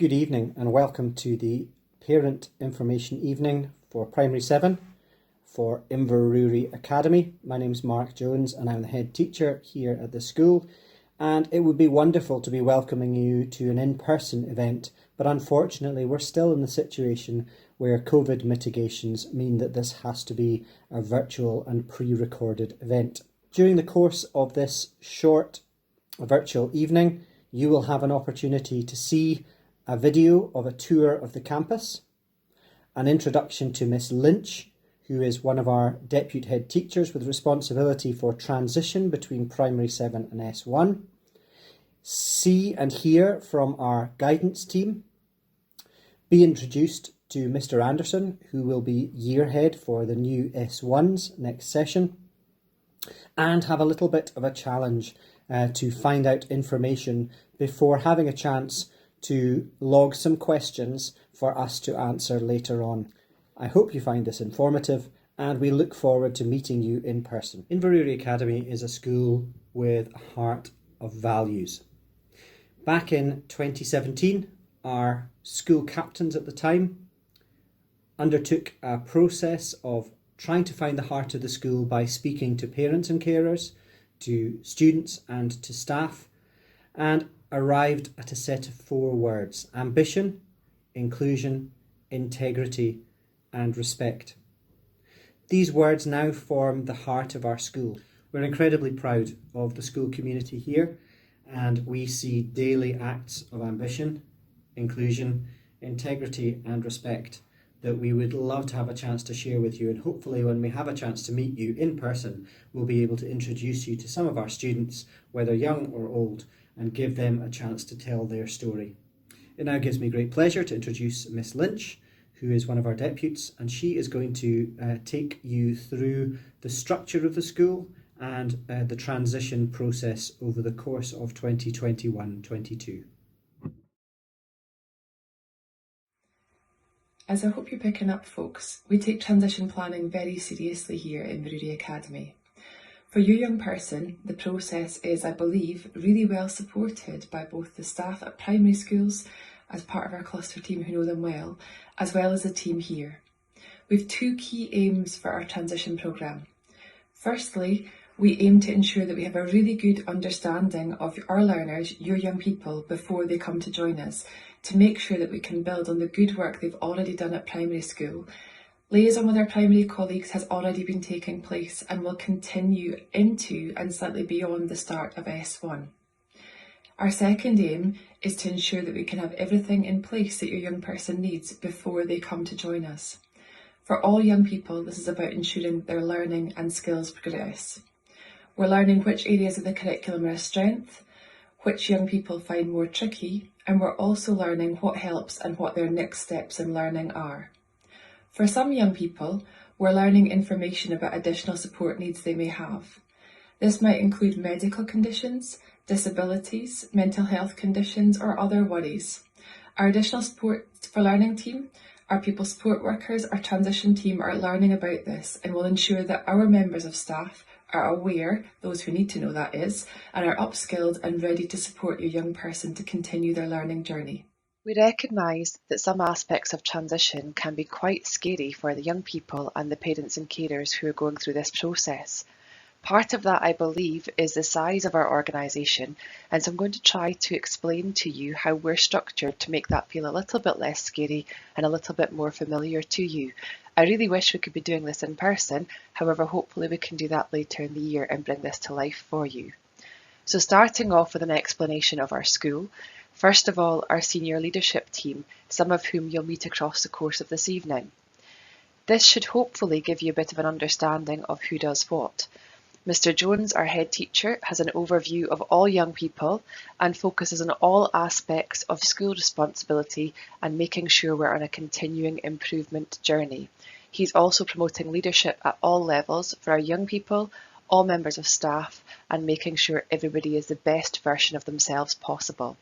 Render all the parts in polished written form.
Good evening and welcome to the Parent Information Evening for Primary 7 for Inverurie Academy. My name is Mark Jones and I'm the head teacher here at the school, and it would be wonderful to be welcoming you to an in-person event, but unfortunately we're still in the situation where COVID mitigations mean that this has to be a virtual and pre-recorded event. During the course of this short virtual evening, you will have an opportunity to see a video of a tour of the campus, an introduction to Miss Lynch, who is one of our deputy head teachers with responsibility for transition between Primary 7 and S1, see and hear from our guidance team, be introduced to Mr. Anderson, who will be year head for the new S1s next session, and have a little bit of a challenge to find out information before having a chance to log some questions for us to answer later on. I hope you find this informative and we look forward to meeting you in person. Inverurie Academy is a school with a heart of values. Back in 2017, our school captains at the time undertook a process of trying to find the heart of the school by speaking to parents and carers, to students and to staff, and arrived at a set of 4 words: ambition, inclusion, integrity and respect. These words now form the heart of our school. We're incredibly proud of the school community here, and we see daily acts of ambition, inclusion, integrity and respect that we would love to have a chance to share with you, and hopefully when we have a chance to meet you in person, we'll be able to introduce you to some of our students, whether young or old, and give them a chance to tell their story. It now gives me great pleasure to introduce Miss Lynch, who is one of our deputies, and she is going to take you through the structure of the school and the transition process over the course of 2021-22. As I hope you're picking up, folks, we take transition planning very seriously here in Inverurie Academy. For your young person, the process is, I believe, really well supported by both the staff at primary schools as part of our cluster team who know them well as the team here. We've 2 key aims for our transition programme. Firstly, we aim to ensure that we have a really good understanding of our learners, your young people, before they come to join us, to make sure that we can build on the good work they've already done at primary school. Liaison with our primary colleagues has already been taking place and will continue into and slightly beyond the start of S1. Our second aim is to ensure that we can have everything in place that your young person needs before they come to join us. For all young people, this is about ensuring their learning and skills progress. We're learning which areas of the curriculum are a strength, which young people find more tricky, and we're also learning what helps and what their next steps in learning are. For some young people, we're learning information about additional support needs they may have. This might include medical conditions, disabilities, mental health conditions, or other worries. Our additional support for learning team, our pupil support workers, our transition team are learning about this and will ensure that our members of staff are aware, those who need to know that is, and are upskilled and ready to support your young person to continue their learning journey. We recognise that some aspects of transition can be quite scary for the young people and the parents and carers who are going through this process. Part of that, I believe, is the size of our organisation, and so I'm going to try to explain to you how we're structured to make that feel a little bit less scary and a little bit more familiar to you. I really wish we could be doing this in person, however hopefully we can do that later in the year and bring this to life for you. So starting off with an explanation of our school, first of all our senior leadership team, some of whom you'll meet across the course of this evening. This should hopefully give you a bit of an understanding of who does what. Mr. Jones, our head teacher, has an overview of all young people and focuses on all aspects of school responsibility and making sure we're on a continuing improvement journey. He's also promoting leadership at all levels for our young people, all members of staff, and making sure everybody is the best version of themselves possible.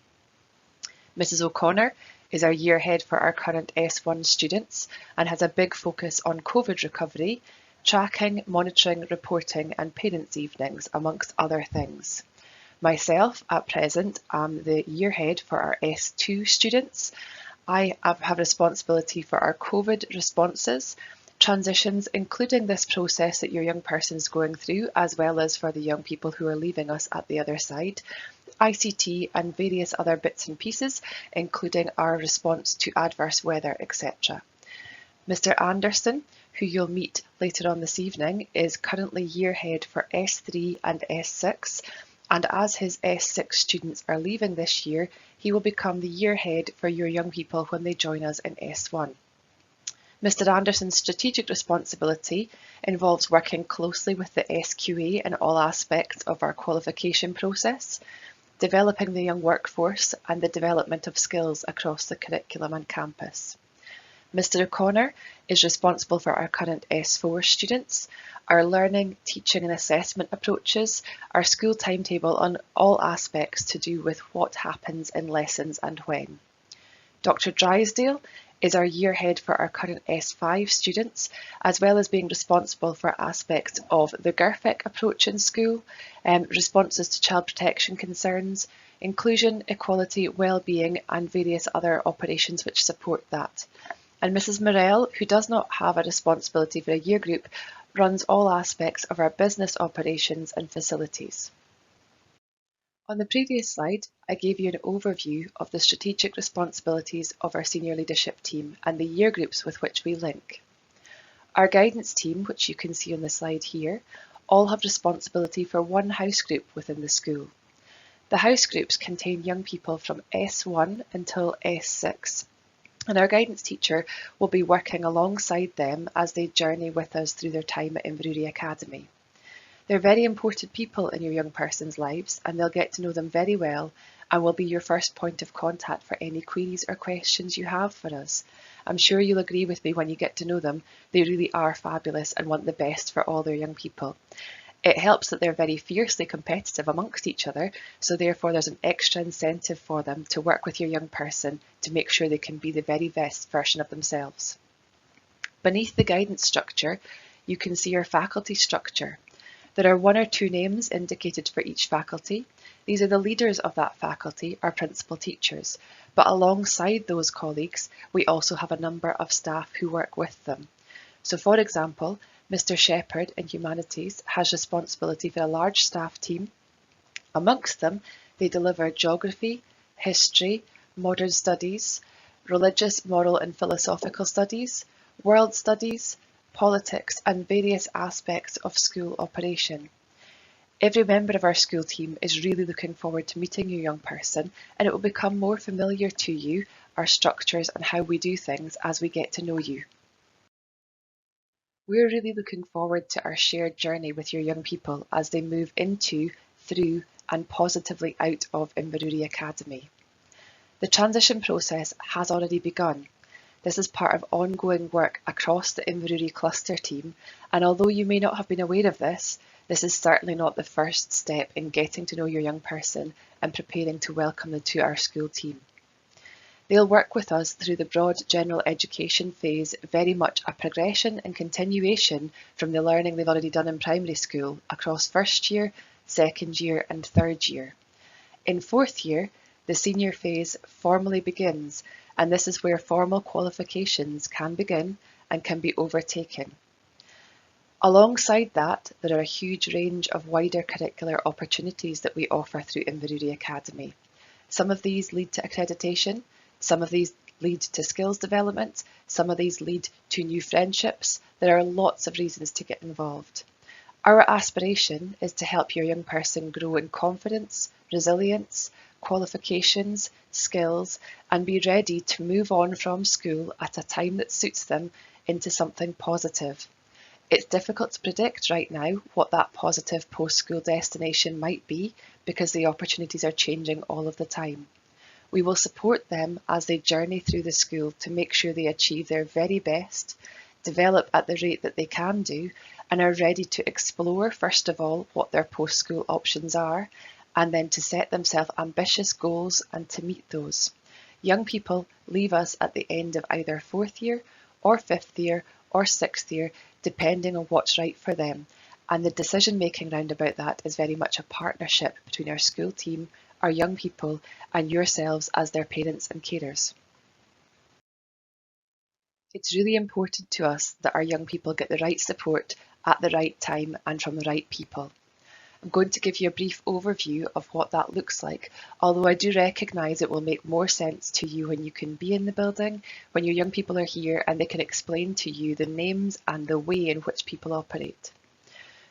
Mrs. O'Connor is our year head for our current S1 students and has a big focus on COVID recovery, tracking, monitoring, reporting and parents' evenings, amongst other things. Myself, at present, am the year head for our S2 students. I have responsibility for our COVID responses, transitions, including this process that your young person is going through, as well as for the young people who are leaving us at the other side, ICT and various other bits and pieces, including our response to adverse weather, etc. Mr. Anderson, who you'll meet later on this evening, is currently year head for S3 and S6, and as his S6 students are leaving this year, he will become the year head for your young people when they join us in S1. Mr. Anderson's strategic responsibility involves working closely with the SQA in all aspects of our qualification process, developing the young workforce and the development of skills across the curriculum and campus. Mr. O'Connor is responsible for our current S4 students, our learning, teaching and assessment approaches, our school timetable on all aspects to do with what happens in lessons and when. Dr. Drysdale is our year head for our current S5 students, as well as being responsible for aspects of the GIRFIC approach in school, responses to child protection concerns, inclusion, equality, well-being and various other operations which support that. And Mrs. Morell, who does not have a responsibility for a year group, runs all aspects of our business operations and facilities. On the previous slide, I gave you an overview of the strategic responsibilities of our senior leadership team and the year groups with which we link. Our guidance team, which you can see on the slide here, all have responsibility for one house group within the school. The house groups contain young people from S1 until S6. And our guidance teacher will be working alongside them as they journey with us through their time at Inverurie Academy. They're very important people in your young person's lives, and they'll get to know them very well and will be your first point of contact for any queries or questions you have for us. I'm sure you'll agree with me when you get to know them, they really are fabulous and want the best for all their young people. It helps that they're very fiercely competitive amongst each other, so therefore there's an extra incentive for them to work with your young person to make sure they can be the very best version of themselves. Beneath the guidance structure, you can see our faculty structure. There are one or two names indicated for each faculty. These are the leaders of that faculty, our principal teachers, but alongside those colleagues, we also have a number of staff who work with them. So for example, Mr. Shepherd in Humanities has responsibility for a large staff team. Amongst them, they deliver geography, history, modern studies, religious, moral and philosophical studies, world studies, politics and various aspects of school operation. Every member of our school team is really looking forward to meeting your young person, and it will become more familiar to you, our structures and how we do things as we get to know you. We're really looking forward to our shared journey with your young people as they move into, through and positively out of Inverurie Academy. The transition process has already begun. This is part of ongoing work across the Inverurie cluster team, and although you may not have been aware of this, this is certainly not the first step in getting to know your young person and preparing to welcome them to our school team. They'll work with us through the broad general education phase, very much a progression and continuation from the learning they've already done in primary school across first year, second year and third year. In fourth year, the senior phase formally begins, and this is where formal qualifications can begin and can be overtaken. Alongside that, there are a huge range of wider curricular opportunities that we offer through Inverurie Academy. Some of these lead to accreditation, some of these lead to skills development, some of these lead to new friendships. There are lots of reasons to get involved. Our aspiration is to help your young person grow in confidence, resilience, qualifications, skills, and be ready to move on from school at a time that suits them into something positive. It's difficult to predict right now what that positive post-school destination might be because the opportunities are changing all of the time. We will support them as they journey through the school to make sure they achieve their very best, develop at the rate that they can do, and are ready to explore, first of all, what their post-school options are, and then to set themselves ambitious goals and to meet those. Young people leave us at the end of either fourth year or fifth year or sixth year, depending on what's right for them. and the decision making round about that is very much a partnership between our school team, our young people, and yourselves as their parents and carers. It's really important to us that our young people get the right support at the right time and from the right people. I'm going to give you a brief overview of what that looks like, although I do recognise it will make more sense to you when you can be in the building, when your young people are here and they can explain to you the names and the way in which people operate.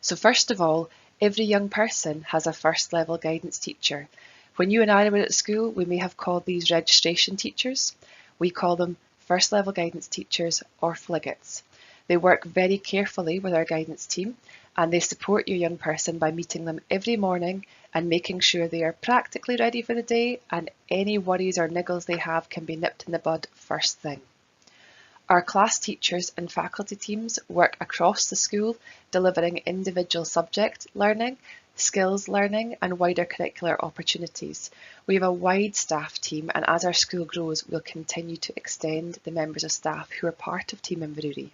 So first of all, every young person has a first level guidance teacher. When you and I were at school, we may have called these registration teachers. We call them first level guidance teachers or FLGITs. They work very carefully with our guidance team and they support your young person by meeting them every morning and making sure they are practically ready for the day and any worries or niggles they have can be nipped in the bud first thing. Our class teachers and faculty teams work across the school, delivering individual subject learning, skills learning and wider curricular opportunities. We have a wide staff team and as our school grows, we'll continue to extend the members of staff who are part of Team Inverurie.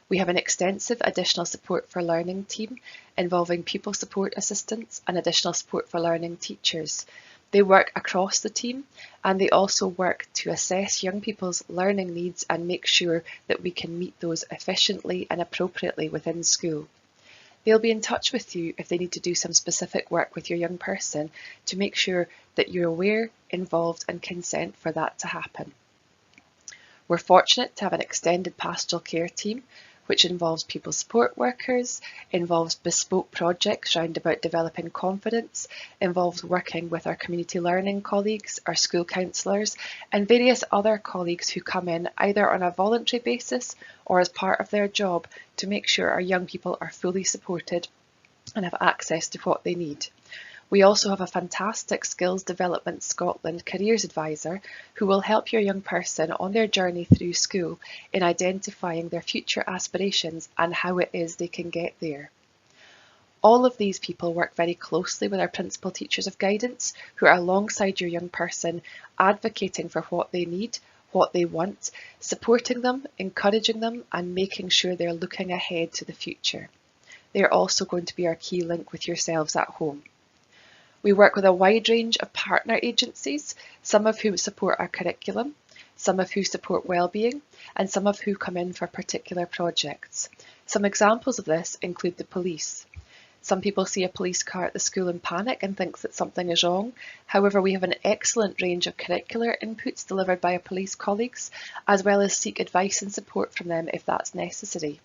We have an extensive additional support for learning team involving pupil support assistants and additional support for learning teachers. They work across the team and they also work to assess young people's learning needs and make sure that we can meet those efficiently and appropriately within school. They'll be in touch with you if they need to do some specific work with your young person to make sure that you're aware, involved and consent for that to happen. We're fortunate to have an extended pastoral care team which involves pupil support workers, involves bespoke projects round about developing confidence, involves working with our community learning colleagues, our school counsellors, and various other colleagues who come in either on a voluntary basis or as part of their job to make sure our young people are fully supported and have access to what they need. We also have a fantastic Skills Development Scotland careers advisor who will help your young person on their journey through school in identifying their future aspirations and how it is they can get there. All of these people work very closely with our principal teachers of guidance who are alongside your young person, advocating for what they need, what they want, supporting them, encouraging them and making sure they're looking ahead to the future. They are also going to be our key link with yourselves at home. We work with a wide range of partner agencies, some of whom support our curriculum, some of who support wellbeing, and some of who come in for particular projects. Some examples of this include the police. Some people see a police car at the school and panic and think that something is wrong. However, we have an excellent range of curricular inputs delivered by our police colleagues, as well as seek advice and support from them if that's necessary.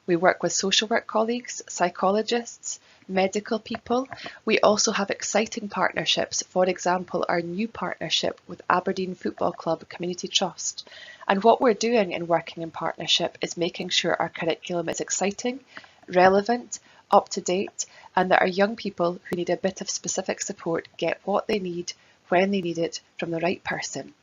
We work with social work colleagues, psychologists, medical people. We also have exciting partnerships, for example, our new partnership with Aberdeen Football Club Community Trust. And what we're doing in working in partnership is making sure our curriculum is exciting, relevant, up to date, and that our young people who need a bit of specific support get what they need, when they need it, from the right person.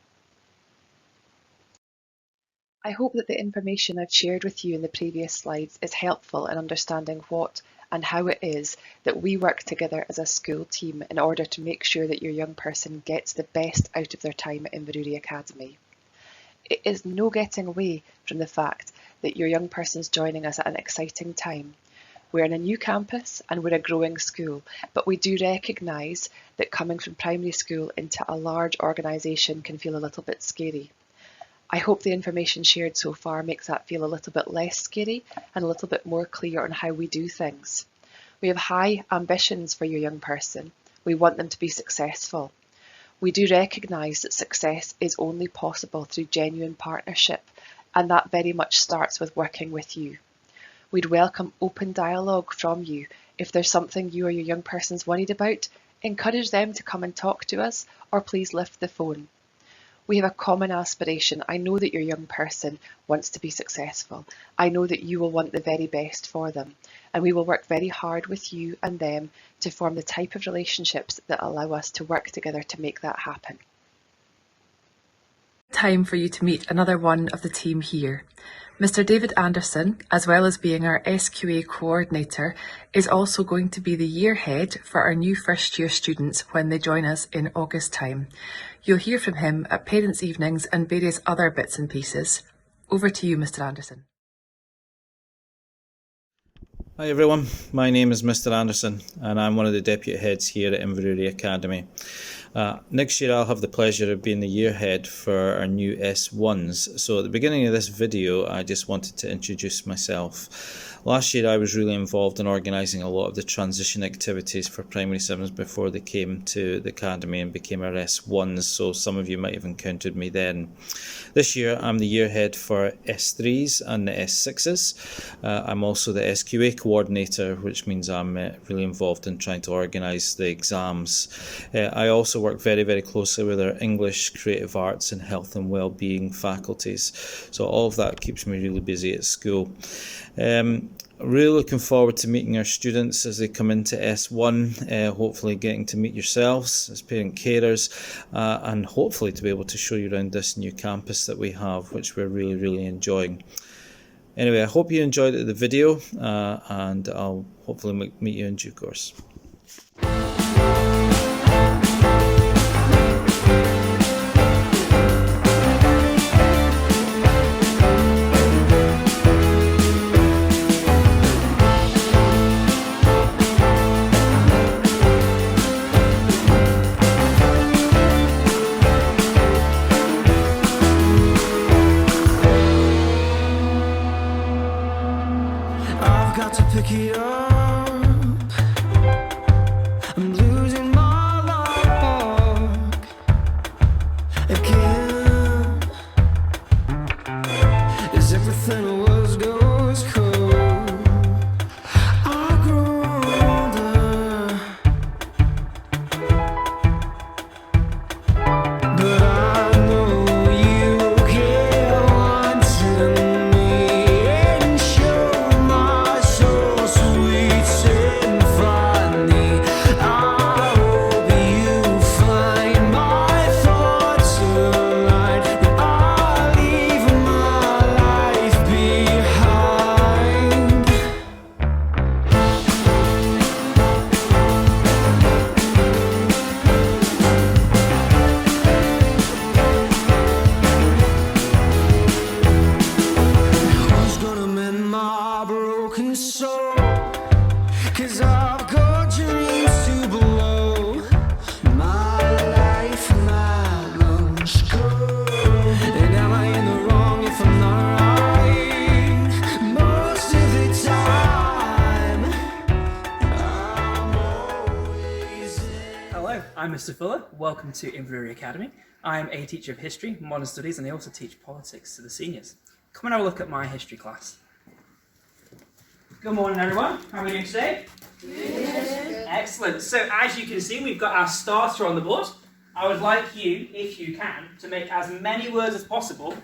I hope that the information I've shared with you in the previous slides is helpful in understanding what and how it is that we work together as a school team in order to make sure that your young person gets the best out of their time at Inverurie Academy. It is no getting away from the fact that your young person is joining us at an exciting time. We're in a new campus and we're a growing school, but we do recognise that coming from primary school into a large organisation can feel a little bit scary. I hope the information shared so far makes that feel a little bit less scary and a little bit more clear on how we do things. We have high ambitions for your young person. We want them to be successful. We do recognise that success is only possible through genuine partnership, and that very much starts with working with you. We'd welcome open dialogue from you. If there's something you or your young person's worried about, encourage them to come and talk to us, or please lift the phone. We have a common aspiration. I know that your young person wants to be successful. I know that you will want the very best for them, and we will work very hard with you and them to form the type of relationships that allow us to work together to make that happen. Time for you to meet another one of the team here. Mr. David Anderson, as well as being our SQA coordinator, is also going to be the year head for our new first year students when they join us in August time. You'll hear from him at parents' evenings and various other bits and pieces. Over to you, Mr. Anderson. Hi everyone, my name is Mr Anderson and I'm one of the deputy heads here at Inverurie Academy. Next year I'll have the pleasure of being the year head for our new S1s. So at the beginning of this video I just wanted to introduce myself. Last year I was really involved in organising a lot of the transition activities for primary 7s before they came to the academy and became our S1s, so some of you might have encountered me then. This year I'm the year head for S3s and the S6s. I'm also the SQA coordinator, which means I'm really involved in trying to organise the exams. I also work very, very closely with our English, Creative Arts and Health and Wellbeing faculties, so all of that keeps me really busy at school. Really looking forward to meeting our students as they come into S1, hopefully getting to meet yourselves as parent carers, and hopefully to be able to show you around this new campus that we have, which we're really, really enjoying. Anyway, I hope you enjoyed the video, and I'll hopefully meet you in due course. I've got to pick it up. I'm losing my luck again. Is everything was goes cold? I grow older, but I know you get wanting me and show my soul sweet symphony. I hope you find my thoughts aligned, that I leave my life behind. Who's gonna mend my broken soul? 'Cause I've got dreams to blow. My life, my lunch cold. And am I in the wrong if I'm not right? Most of the time, I'm always in. Hello, I'm Mr. Fuller. Welcome to Inverurie Academy. I am a teacher of history, modern studies, and I also teach politics to the seniors. Come and have a look at my history class. Good morning, everyone. How are we doing today? Good. Excellent. So, as you can see, we've got our starter on the board. I would like you, if you can, to make as many words as possible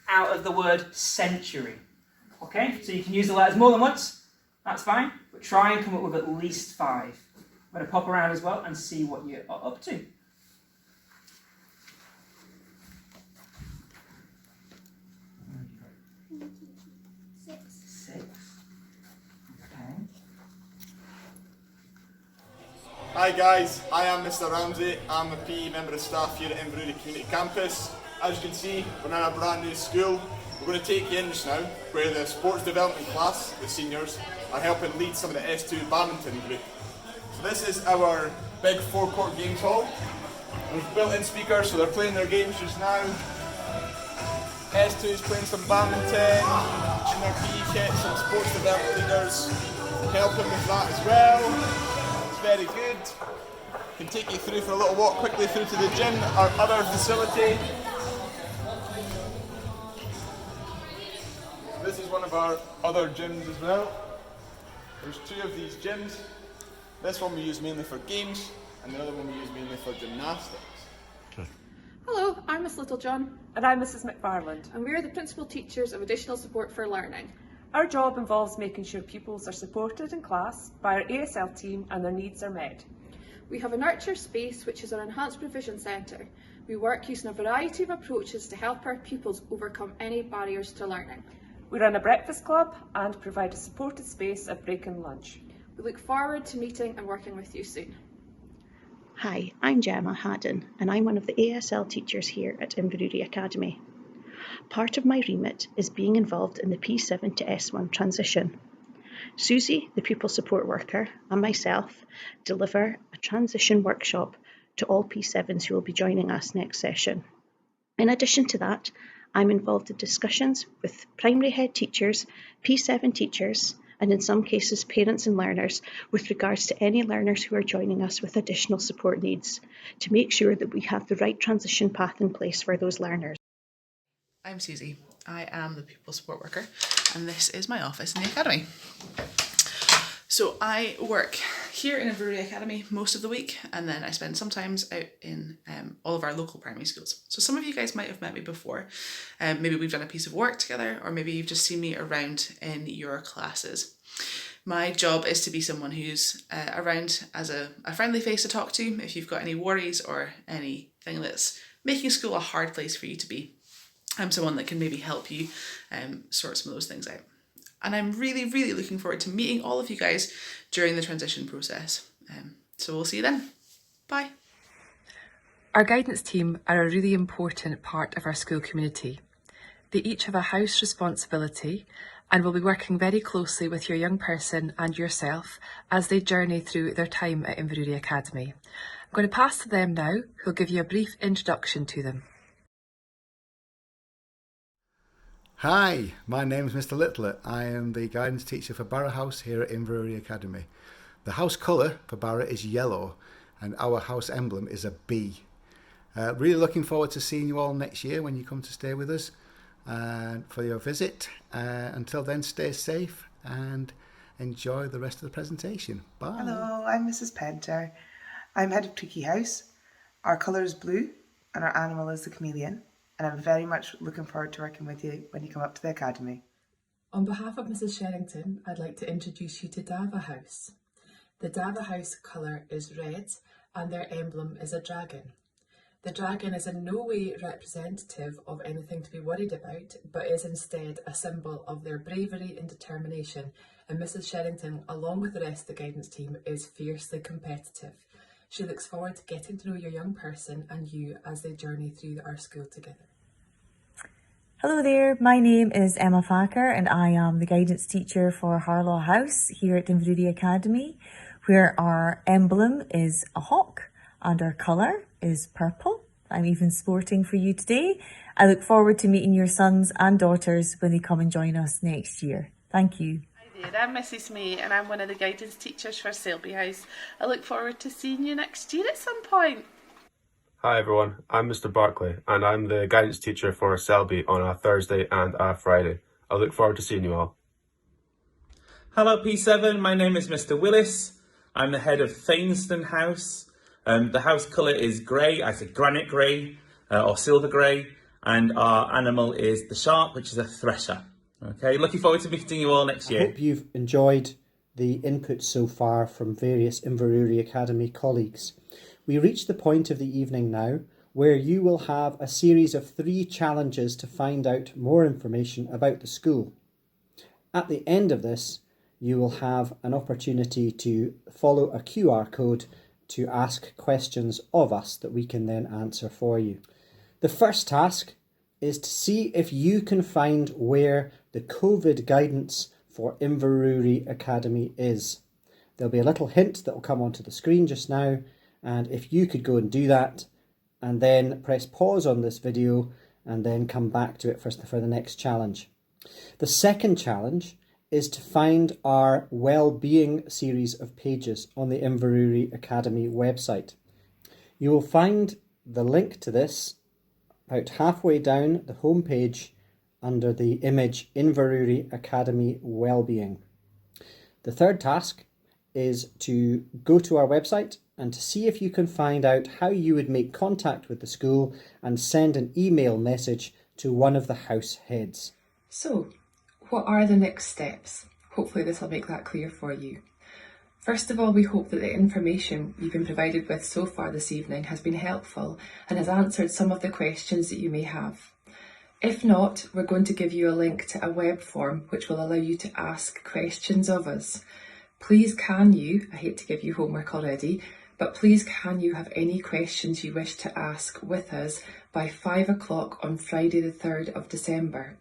out of the word century. Okay? So you can use the letters more than once. That's fine. But try and come up with at least 5. I'm going to pop around as well and see what you are up to. Six. Okay. Hi guys, I am Mr Ramsey. I'm a PE member of staff here at Inverurie Community Campus. As you can see, we're now in a brand new school. We're going to take you in just now, where the sports development class, the seniors, are helping lead some of the S2 badminton group. So this is our big 4-court games hall. We've built-in speakers, so they're playing their games just now. S2 is playing some badminton, in their PE kit, some sports development leaders helping with that as well. It's very good. Can take you through for a little walk quickly through to the gym, our other facility. This is one of our other gyms as well. There's 2 of these gyms. This one we use mainly for games, and the other one we use mainly for gymnastics. Hello, I'm Miss Littlejohn. And I'm Mrs McFarland. And we're the Principal Teachers of Additional Support for Learning. Our job involves making sure pupils are supported in class by our ASL team and their needs are met. We have a nurture space, which is our enhanced provision centre. We work using a variety of approaches to help our pupils overcome any barriers to learning. We run a breakfast club and provide a supported space at break and lunch. We look forward to meeting and working with you soon. Hi, I'm Gemma Haddon and I'm one of the ASL teachers here at Inverurie Academy. Part of my remit is being involved in the P7 to S1 transition. Susie, the pupil support worker, and myself deliver a transition workshop to all P7s who will be joining us next session. In addition to that, I'm involved in discussions with primary head teachers, P7 teachers, and in some cases parents and learners with regards to any learners who are joining us with additional support needs to make sure that we have the right transition path in place for those learners. I'm Susie. I am the pupil support worker and this is my office in the academy. So I work here in Inverurie Academy most of the week, and then I spend sometimes out in all of our local primary schools. So some of you guys might have met me before. Maybe we've done a piece of work together, or maybe you've just seen me around in your classes. My job is to be someone who's around as a friendly face to talk to if you've got any worries or anything that's making school a hard place for you to be. I'm someone that can maybe help you sort some of those things out. And I'm really, really looking forward to meeting all of you guys during the transition process. So we'll see you then. Bye. Our guidance team are a really important part of our school community. They each have a house responsibility and will be working very closely with your young person and yourself as they journey through their time at Inverurie Academy. I'm going to pass to them now, who'll give you a brief introduction to them. Hi, my name is Mr. Littler. I am the guidance teacher for Barra House here at Inverurie Academy. The house colour for Barra is yellow and our house emblem is a bee. Really looking forward to seeing you all next year when you come to stay with us for your visit. Until then, stay safe and enjoy the rest of the presentation. Bye. Hello, I'm Mrs. Penter. I'm head of Tweaky House. Our colour is blue and our animal is the chameleon. And I'm very much looking forward to working with you when you come up to the academy. On behalf of Mrs. Sherrington, I'd like to introduce you to Dava House. The Dava House colour is red and their emblem is a dragon. The dragon is in no way representative of anything to be worried about, but is instead a symbol of their bravery and determination. And Mrs. Sherrington, along with the rest of the guidance team, is fiercely competitive. She looks forward to getting to know your young person and you as they journey through our school together. Hello there, my name is Emma Facker and I am the guidance teacher for Harlaw House here at Inverurie Academy, where our emblem is a hawk and our colour is purple. I'm even sporting for you today. I look forward to meeting your sons and daughters when they come and join us next year. Thank you. Hi there, I'm Mrs. May and I'm one of the guidance teachers for Selby House. I look forward to seeing you next year at some point. Hi everyone, I'm Mr. Barclay and I'm the guidance teacher for Selby on a Thursday and a Friday. I look forward to seeing you all. Hello P7, my name is Mr. Willis. I'm the head of Thainston House. The house colour is grey, I said granite grey or silver grey, and our animal is the shark, which is a thresher. Okay, looking forward to meeting you all next year. I hope you've enjoyed the input so far from various Inverurie Academy colleagues. We reach the point of the evening now where you will have a series of 3 challenges to find out more information about the school. At the end of this, you will have an opportunity to follow a QR code to ask questions of us that we can then answer for you. The first task is to see if you can find where the COVID guidance for Inverurie Academy is. There'll be a little hint that will come onto the screen just now, and if you could go and do that and then press pause on this video and then come back to it for the next challenge. The second challenge is to find our well-being series of pages on the Inverurie Academy website. You will find the link to this about halfway down the home page under the image Inverurie Academy Wellbeing. The third task is to go to our website and to see if you can find out how you would make contact with the school and send an email message to one of the house heads. So, what are the next steps? Hopefully this will make that clear for you. First of all, we hope that the information you've been provided with so far this evening has been helpful and has answered some of the questions that you may have. If not, we're going to give you a link to a web form which will allow you to ask questions of us. Please can you, I hate to give you homework already, but please can you have any questions you wish to ask with us by 5 o'clock on Friday the 3rd of December.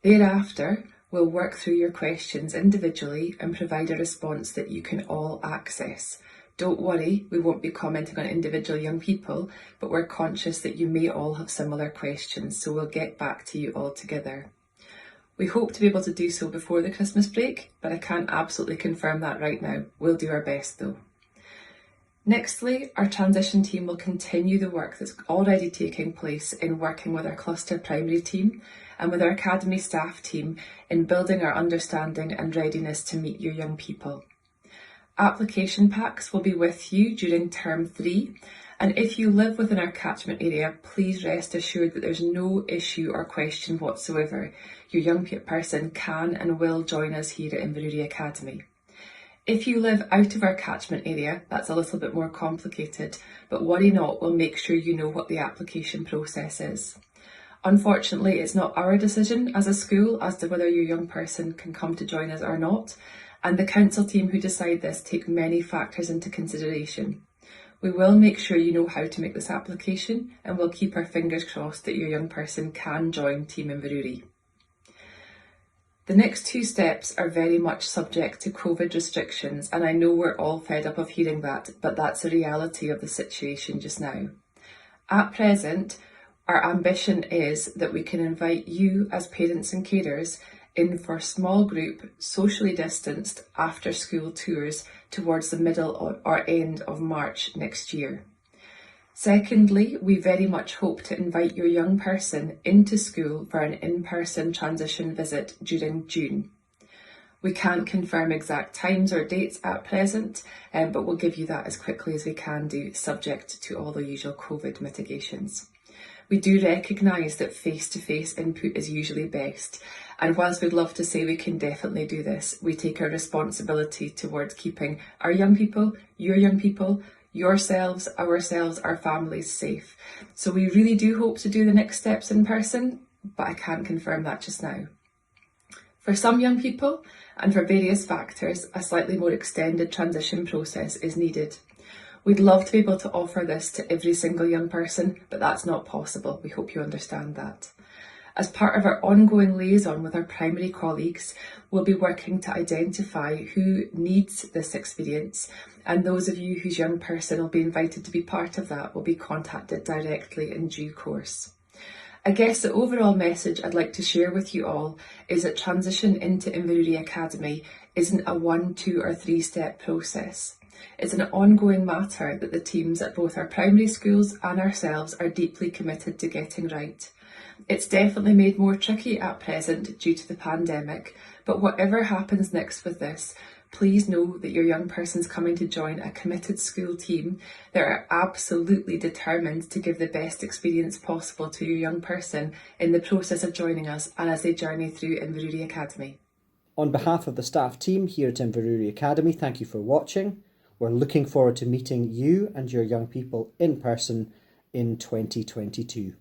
Thereafter, We'll work through your questions individually and provide a response that you can all access. Don't worry, we won't be commenting on individual young people, but we're conscious that you may all have similar questions, so we'll get back to you all together. We hope to be able to do so before the Christmas break, but I can't absolutely confirm that right now. We'll do our best though. Nextly, our transition team will continue the work that's already taking place in working with our cluster primary team and with our academy staff team in building our understanding and readiness to meet your young people. Application packs will be with you during term 3, and if you live within our catchment area, please rest assured that there's no issue or question whatsoever. Your young person can and will join us here at Inverurie Academy. If you live out of our catchment area, that's a little bit more complicated, but worry not, we'll make sure you know what the application process is. Unfortunately, it's not our decision as a school as to whether your young person can come to join us or not, and the council team who decide this take many factors into consideration. We will make sure you know how to make this application, and we'll keep our fingers crossed that your young person can join Team Inverurie. The next 2 steps are very much subject to COVID restrictions, and I know we're all fed up of hearing that, but that's the reality of the situation just now. At present, our ambition is that we can invite you as parents and carers in for small group, socially distanced after school tours towards the middle or end of March next year. Secondly, we very much hope to invite your young person into school for an in-person transition visit during June. We can't confirm exact times or dates at present, but we'll give you that as quickly as we can do, subject to all the usual COVID mitigations. We do recognise that face-to-face input is usually best, and whilst we'd love to say we can definitely do this, we take our responsibility towards keeping our young people, your young people, yourselves, ourselves, our families safe. So we really do hope to do the next steps in person, but I can't confirm that just now. For some young people, and for various factors, a slightly more extended transition process is needed. We'd love to be able to offer this to every single young person, but that's not possible. We hope you understand that. As part of our ongoing liaison with our primary colleagues, we'll be working to identify who needs this experience, and those of you whose young person will be invited to be part of that will be contacted directly in due course. I guess the overall message I'd like to share with you all is that transition into Inverurie Academy isn't a 1, 2 or 3 step process. It's an ongoing matter that the teams at both our primary schools and ourselves are deeply committed to getting right. It's definitely made more tricky at present due to the pandemic, but whatever happens next with this, please know that your young person's coming to join a committed school team that are absolutely determined to give the best experience possible to your young person in the process of joining us and as they journey through Inverurie Academy. On behalf of the staff team here at Inverurie Academy, thank you for watching. We're looking forward to meeting you and your young people in person in 2022.